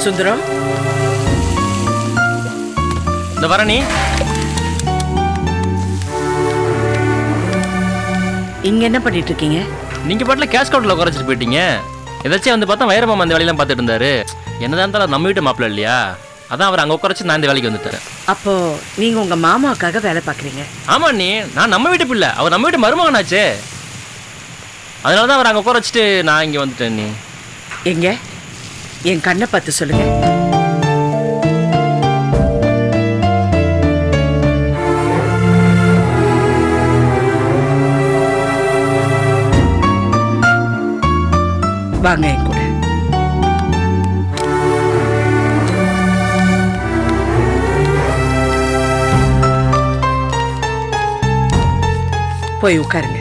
சுந்தரம், இந்த வர நீ இங்க என்ன பண்ணிட்டு இருக்கீங்க? நீங்க பாட்டுல கேஷ் கவுண்டர்ல குறைச்சிட்டு போயிட்டீங்க. ஏதாச்சும் வந்து பார்த்தா வைரமாமா அந்த வேலையெல்லாம் பார்த்துட்டு இருந்தாரு. என்னதான் இருந்தாலும் நம்ம வீட்டு மாப்பிள்ள இல்லையா, அதான் அவர் அங்கே உட்காரச்சு நான் இந்த வேலைக்கு வந்துட்டேன். அப்போ நீங்க உங்க மாமாவுக்காக வேலை பார்க்குறீங்க? ஆமா நீ, நான் நம்ம வீட்டு பிள்ளை, அவர் நம்ம வீட்டு மருமகனாச்சே. அதனால தான் அவர் அங்கே உட்கார வச்சுட்டு நான் இங்கே வந்துட்டேன். நீ எங்க என் கண்ணை பார்த்து சொல்லுங்க. வாங்க என் கூட. போய் உட்காருங்க.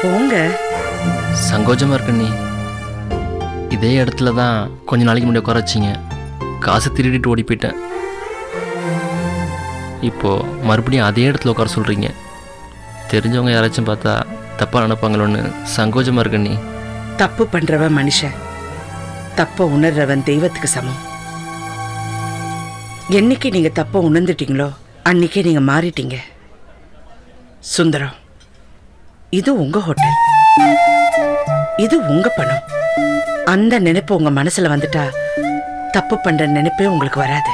போங்க. சங்கோஜமா இருக்க நீ. இதே இடத்துல தான் கொஞ்ச நாளைக்கு முன்னாடி உட்கார வச்சிங்க. காசு திருடிட்டு ஓடி போயிட்டேன். இப்போ மறுபடியும் அதே இடத்துல உட்கார சொல்றீங்க. தெரிஞ்சவங்க யாராச்சும் பார்த்தா தப்பா நினைப்பாங்களோன்னு சங்கோஜமா இருக்க நீ. தப்பு பண்றவன் மனுஷன், தப்ப உணர்றவன் தெய்வத்துக்கு சமம். என்னைக்கு நீங்க தப்ப உணர்ந்துட்டீங்களோ அன்னைக்கே நீங்க மாறிட்டீங்க. சுந்தரம், இது உங்க ஹோட்டல், இது உங்க பணம். அந்த நினைப்பு உங்க மனசுல வந்துட்டா தப்பு பண்ற நினைப்பே உங்களுக்கு வராது.